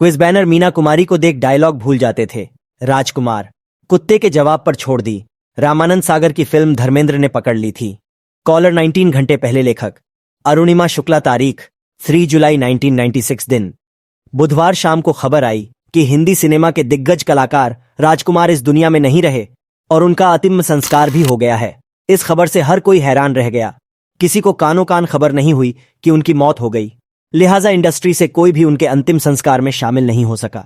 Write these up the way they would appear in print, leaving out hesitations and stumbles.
Quiz banner Meena Kumari को देख dialogue भूल जाते थे। राजकुमार कुत्ते के जवाब पर छोड़ दी। रामानंद सागर की फिल्म धर्मेंद्र ने पकड़ ली थी। कॉलर 19 घंटे पहले लेखक अरुणिमा शुक्ला तारीख 3 जुलाई 1996 दिन बुधवार शाम को खबर आई कि हिंदी सिनेमा के दिग्गज कलाकार राजकुमार इस दुनिया में नहीं रहे और उनका अंतिम संस्कार भी हो गया है। इस खबर से हर कोई हैरान रह गया। किसी को कानो कान खबर नहीं हुई कि उनकी मौत हो गई, लिहाजा इंडस्ट्री से कोई भी उनके अंतिम संस्कार में शामिल नहीं हो सका।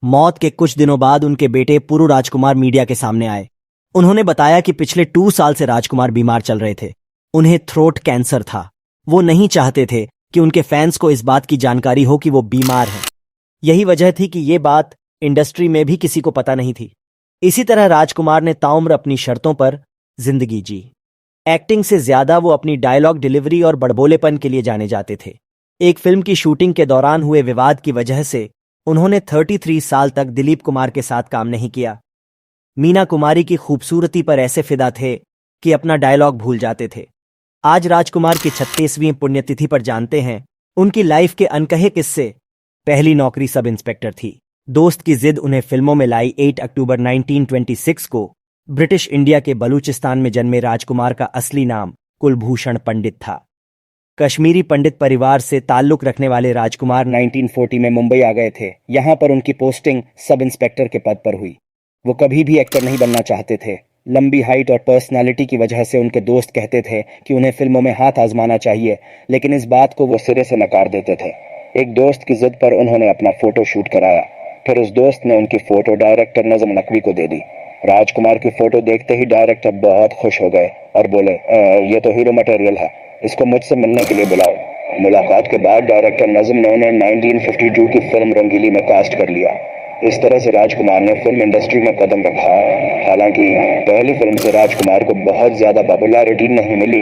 मौत के कुछ दिनों बाद उनके बेटे पुरु राजकुमार मीडिया के सामने आए। उन्होंने बताया कि पिछले 2 साल से राजकुमार बीमार चल रहे थे। उन्हें थ्रोट कैंसर था। वो नहीं चाहते थे कि उनके फैंस को इस बात की जानकारी हो कि वो बीमार हैं। यही वजह थी कि ये बात इंडस्ट्री में भी किसी को पता नहीं थी। इसी तरह राजकुमार ने ताउम्र अपनी शर्तों पर जिंदगी जी। एक्टिंग से ज्यादा वो अपनी डायलॉग डिलीवरी और बड़बोलेपन के लिए जाने जाते थे। एक फिल्म की शूटिंग के दौरान हुए विवाद की वजह से उन्होंने 33 साल तक दिलीप कुमार के साथ काम नहीं किया। मीना कुमारी की खूबसूरती पर ऐसे फिदा थे कि अपना डायलॉग भूल जाते थे। आज राजकुमार की 36वीं पुण्यतिथि पर जानते हैं उनकी लाइफ के अनकहे किस्से। पहली नौकरी सब इंस्पेक्टर थी। दोस्त की जिद उन्हें फिल्मों में लाई। 8 अक्टूबर 1926 को ब्रिटिश इंडिया के बलूचिस्तान में जन्मे राजकुमार का असली नाम कुलभूषण पंडित था। कश्मीरी पंडित परिवार से ताल्लुक रखने वाले राजकुमार 1940 में मुंबई आ गए थे। यहाँ पर उनकी पोस्टिंग सब इंस्पेक्टर के पद पर हुई। वो कभी भी एक्टर नहीं बनना चाहते थे। लंबी हाइट और पर्सनालिटी की वजह से उनके दोस्त कहते थे कि उन्हें फिल्मों में हाथ आजमाना चाहिए, लेकिन इस बात को वो सिरे से नकार देते थे। एक दोस्त की जिद पर उन्होंने अपना फोटो शूट कराया। फिर उस दोस्त ने उनकी फोटो डायरेक्टर नजम नकवी को दे दी। राजकुमार की फोटो देखते ही डायरेक्टर बहुत खुश हो गए और बोले, ये तो हीरो मटेरियल है, इसको मुझसे मिलने के लिए बुलाओ। मुलाकात के बाद डायरेक्टर नजम ने उन्हें 1952 की फिल्म रंगीली में कास्ट कर लिया। इस तरह से राजकुमार ने फिल्म इंडस्ट्री में कदम रखा। हालांकि पहली फिल्म से राजकुमार को बहुत ज्यादा पॉपुलैरिटी नहीं मिली।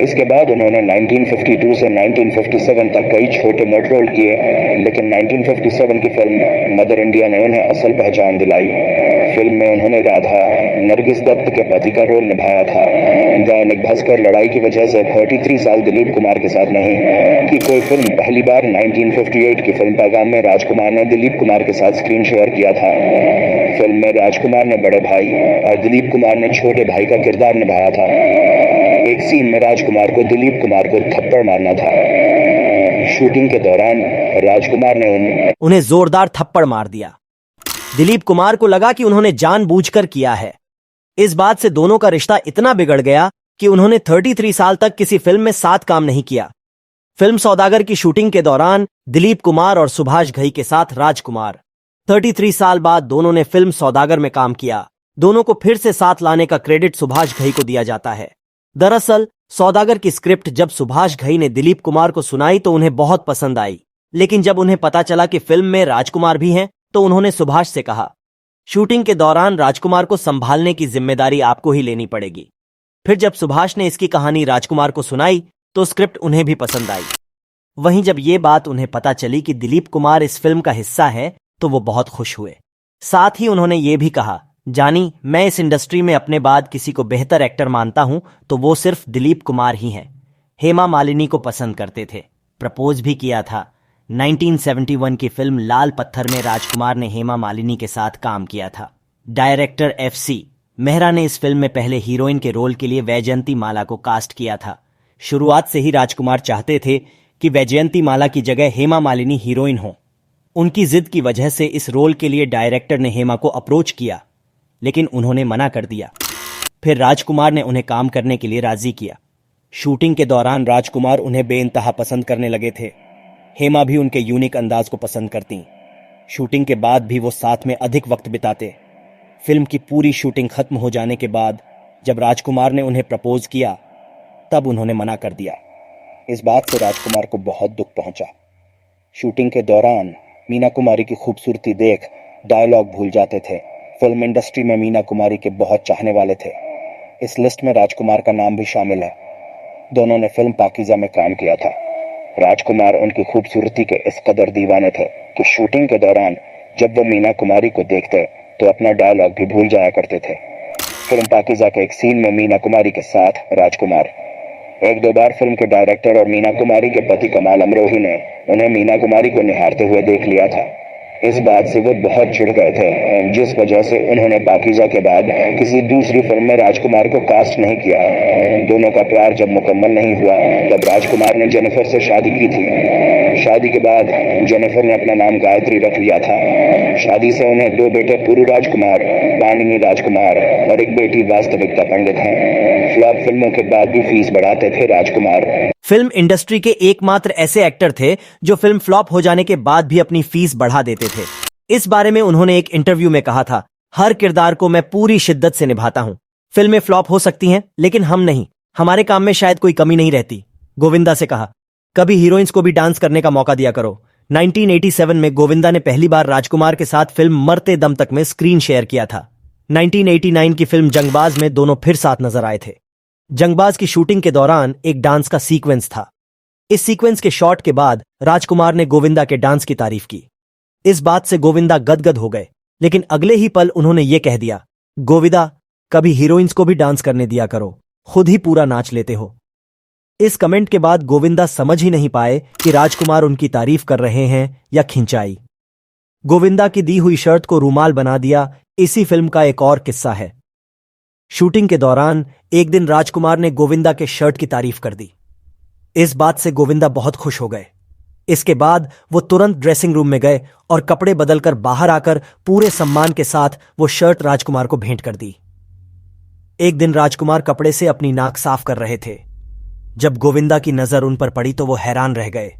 इसके बाद उन्होंने 1952 से 1957 तक कई छोटे मोटे रोल किए, लेकिन 1957 की फिल्म मदर इंडिया ने उन्हें असल पहचान दिलाई। फिल्म में उन्होंने राधा नरगिस दत्त के पति का रोल निभाया था। दैनिक भास्कर लड़ाई की वजह से 33 साल दिलीप कुमार के साथ नहीं की कोई फिल्म पहली बार 1958 की फिल्म पैगाम में राजकुमार ने दिलीप कुमार के साथ स्क्रीन शेयर किया था। फिल्म में राजकुमार ने बड़े भाई और दिलीप कुमार ने छोटे भाई का किरदार निभाया था। एक सीन में राजकुमार को दिलीप कुमार को थप्पड़ मारना था। शूटिंग के दौरान राजकुमार ने उन्हें जोरदार थप्पड़ मार दिया। दिलीप कुमार को लगा कि उन्होंने जानबूझकर किया है। इस बात से दोनों का रिश्ता इतना बिगड़ गया कि उन्होंने 33 साल तक किसी फिल्म में साथ काम नहीं किया। फिल्म सौदागर की शूटिंग के दौरान दिलीप कुमार और सुभाष घई के साथ राजकुमार 33 साल बाद दोनों ने फिल्म सौदागर में काम किया। दोनों को फिर से साथ लाने का क्रेडिट सुभाष घई को दिया जाता है। दरअसल सौदागर की स्क्रिप्ट जब सुभाष घई ने दिलीप कुमार को सुनाई तो उन्हें बहुत पसंद आई, लेकिन जब उन्हें पता चला कि फिल्म में राजकुमार भी हैं तो उन्होंने सुभाष से कहा, शूटिंग के दौरान राजकुमार को संभालने की जिम्मेदारी आपको ही लेनी पड़ेगी। फिर जब सुभाष ने इसकी कहानी राजकुमार को सुनाई तो स्क्रिप्ट उन्हें भी पसंद आई। वहीं जब ये बात उन्हें पता चली कि दिलीप कुमार इस फिल्म का हिस्सा है तो वो बहुत खुश हुए। साथ ही उन्होंने ये भी कहा, जानी, मैं इस इंडस्ट्री में अपने बाद किसी को बेहतर एक्टर मानता हूं तो वो सिर्फ दिलीप कुमार ही हैं। हेमा मालिनी को पसंद करते थे, प्रपोज भी किया था। 1971 की फिल्म लाल पत्थर में राजकुमार ने हेमा मालिनी के साथ काम किया था। डायरेक्टर FC मेहरा ने इस फिल्म में पहले हीरोइन के रोल के लिए वैजयंती माला को कास्ट किया था। शुरुआत से ही राजकुमार चाहते थे कि वैजयंती माला की जगह हेमा मालिनी हीरोइन हो। उनकी जिद की वजह से इस रोल के लिए डायरेक्टर ने हेमा को अप्रोच किया, लेकिन उन्होंने मना कर दिया। फिर राजकुमार ने उन्हें काम करने के लिए राजी किया। शूटिंग के दौरान राजकुमार उन्हें बेइंतहा पसंद करने लगे थे। हेमा भी उनके यूनिक अंदाज को पसंद करती। शूटिंग के बाद भी वो साथ में अधिक वक्त बिताते। फिल्म की पूरी शूटिंग खत्म हो जाने के बाद जब राजकुमार ने उन्हें प्रपोज किया तब उन्होंने मना कर दिया। इस बात से राजकुमार को बहुत दुख पहुंचा। शूटिंग के दौरान मीना कुमारी की खूबसूरती देख डायलॉग भूल जाते थे। फिल्म इंडस्ट्री में मीना कुमारी के बहुत चाहने वाले थे। इस लिस्ट में राजकुमार का नाम भी शामिल है। दोनों ने फिल्म पाकीज़ा में काम किया था। राजकुमार उनकी खूबसूरती के इस कदर दीवाने थे कि शूटिंग के दौरान जब वो मीना कुमारी को देखते तो अपना डायलॉग भी भूल जाया करते थे। फिल्म पाकीज़ा के एक सीन में मीना कुमारी के साथ राजकुमार, 1-2 बार फिल्म के डायरेक्टर और मीना कुमारी के पति कमाल अमरोही ने उन्हें मीना कुमारी को निहारते हुए देख लिया था। इस बात से वो बहुत चिढ़ गए थे, जिस वजह से उन्होंने पाकीज़ा के बाद किसी दूसरी फिल्म में राजकुमार को कास्ट नहीं किया। दोनों का प्यार जब मुकम्मल नहीं हुआ तब राजकुमार ने जेनिफर से शादी की थी। शादी के बाद जेनिफर ने अपना नाम गायत्री रख लिया था। शादी से उन्हें 2 बेटे पुरु राजकुमार, पाणिनि राजकुमार और एक बेटी वास्तविकता पंडित हैं। फ्लॉप फिल्मों के बाद भी फीस बढ़ाते थे राजकुमार। फिल्म इंडस्ट्री के एकमात्र ऐसे एक्टर थे जो फिल्म फ्लॉप हो जाने के बाद भी अपनी फीस बढ़ा देते थे। इस बारे में उन्होंने एक इंटरव्यू में कहा था, हर किरदार को मैं पूरी शिद्दत से निभाता हूं। फिल्में फ्लॉप हो सकती हैं लेकिन हम नहीं, हमारे काम में शायद कोई कमी नहीं रहती। गोविंदा से कहा, कभी हीरोइंस को भी डांस करने का मौका दिया करो। 1987 में गोविंदा ने पहली बार राजकुमार के साथ फिल्म मरते दम तक में स्क्रीन शेयर किया था। 1989 की फिल्म जंगबाज में दोनों फिर साथ नजर आए थे। जंगबाज की शूटिंग के दौरान एक डांस का सीक्वेंस था। इस सीक्वेंस के शॉट के बाद राजकुमार ने गोविंदा के डांस की तारीफ की। इस बात से गोविंदा गदगद हो गए, लेकिन अगले ही पल उन्होंने ये कह दिया, गोविंदा कभी हीरोइंस को भी डांस करने दिया करो, खुद ही पूरा नाच लेते हो। इस कमेंट के बाद गोविंदा समझ ही नहीं पाए कि राजकुमार उनकी तारीफ कर रहे हैं या खिंचाई। गोविंदा की दी हुई शर्ट को रूमाल बना दिया, इसी फिल्म का एक और किस्सा है। शूटिंग के दौरान एक दिन राजकुमार ने गोविंदा के शर्ट की तारीफ कर दी। इस बात से गोविंदा बहुत खुश हो गए। इसके बाद वो तुरंत ड्रेसिंग रूम में गए और कपड़े बदलकर बाहर आकर पूरे सम्मान के साथ वो शर्ट राजकुमार को भेंट कर दी। एक दिन राजकुमार कपड़े से अपनी नाक साफ कर रहे थे। जब गोविंदा की नजर उन पर पड़ी तो वो हैरान रह गए।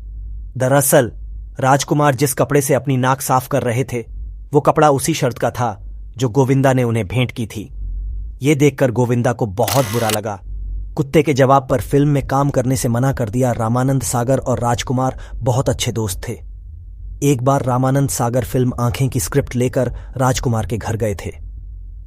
दरअसल राजकुमार जिस कपड़े से अपनी नाक साफ कर रहे थे वो कपड़ा उसी शर्ट का था जो गोविंदा ने उन्हें भेंट की थी। ये देखकर गोविंदा को बहुत बुरा लगा। कुत्ते के जवाब पर फिल्म में काम करने से मना कर दिया। रामानंद सागर और राजकुमार बहुत अच्छे दोस्त थे। एक बार रामानंद सागर फिल्म आंखें की स्क्रिप्ट लेकर राजकुमार के घर गए थे।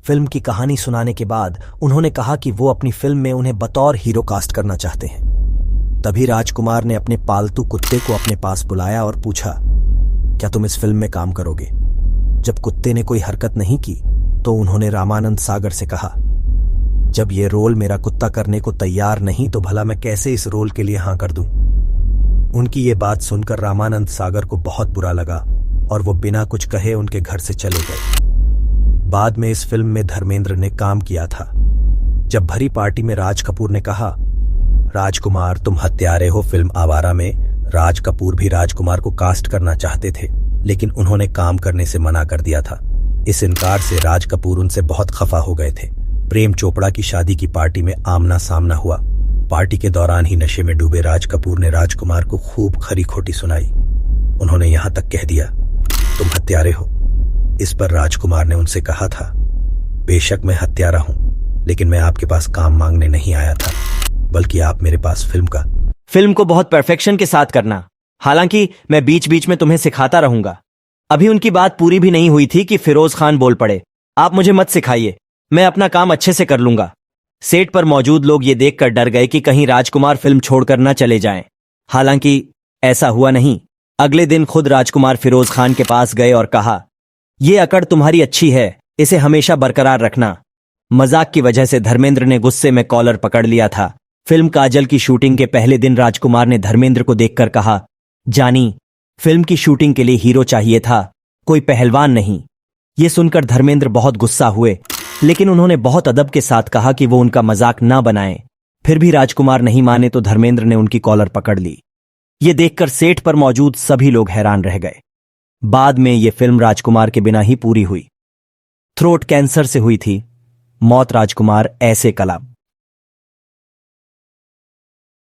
फिल्म की कहानी सुनाने के बाद उन्होंने कहा कि वो अपनी फिल्म में उन्हें बतौर हीरो कास्ट करना चाहते हैं। तभी राजकुमार ने अपने पालतू कुत्ते को अपने पास बुलाया और पूछा, क्या तुम इस फिल्म में काम करोगे? जब कुत्ते ने कोई हरकत नहीं की तो उन्होंने रामानंद सागर से कहा, जब ये रोल मेरा कुत्ता करने को तैयार नहीं तो भला मैं कैसे इस रोल के लिए हां कर दूं? उनकी ये बात सुनकर रामानंद सागर को बहुत बुरा लगा और वो बिना कुछ कहे उनके घर से चले गए। बाद में इस फिल्म में धर्मेंद्र ने काम किया था। जब भरी पार्टी में राज कपूर ने कहा, राजकुमार तुम हत्यारे हो फिल्म आवारा में, राज कपूर भी राजकुमार को कास्ट करना चाहते थे लेकिन उन्होंने काम करने से मना कर दिया था। इस इनकार से राज कपूर उनसे बहुत खफा हो गए थे। प्रेम चोपड़ा की शादी की पार्टी में आमना सामना हुआ। पार्टी के दौरान ही नशे में डूबे राज कपूर ने राजकुमार को खूब खरी खोटी सुनाई। उन्होंने यहां तक कह दिया, तुम हत्यारे हो। इस पर राजकुमार ने उनसे कहा था, बेशक मैं हत्यारा हूं लेकिन मैं आपके पास काम मांगने नहीं आया था, बल्कि आप मेरे पास फिल्म को बहुत परफेक्शन के साथ करना। हालांकि मैं बीच बीच में तुम्हें सिखाता रहूंगा। अभी उनकी बात पूरी भी नहीं हुई थी कि फिरोज खान बोल पड़े, आप मुझे मत सिखाइए, मैं अपना काम अच्छे से कर लूंगा। सेट पर मौजूद लोग ये देखकर डर गए कि कहीं राजकुमार फिल्म छोड़कर न चले जाएं। हालांकि ऐसा हुआ नहीं। अगले दिन खुद राजकुमार फिरोज खान के पास गए और कहा, ये अकड़ तुम्हारी अच्छी है, इसे हमेशा बरकरार रखना। मजाक की वजह से धर्मेंद्र ने गुस्से में कॉलर पकड़ लिया था। फिल्म काजल की शूटिंग के पहले दिन राजकुमार ने धर्मेंद्र को देखकर कहा, जानी, फिल्म की शूटिंग के लिए हीरो चाहिए था, कोई पहलवान नहीं। ये सुनकर धर्मेंद्र बहुत गुस्सा हुए, लेकिन उन्होंने बहुत अदब के साथ कहा कि वो उनका मजाक ना बनाएं। फिर भी राजकुमार नहीं माने तो धर्मेंद्र ने उनकी कॉलर पकड़ ली। ये देखकर सेट पर मौजूद सभी लोग हैरान रह गए। बाद में ये फिल्म राजकुमार के बिना ही पूरी हुई। थ्रोट कैंसर से हुई थी मौत। राजकुमार ऐसे कला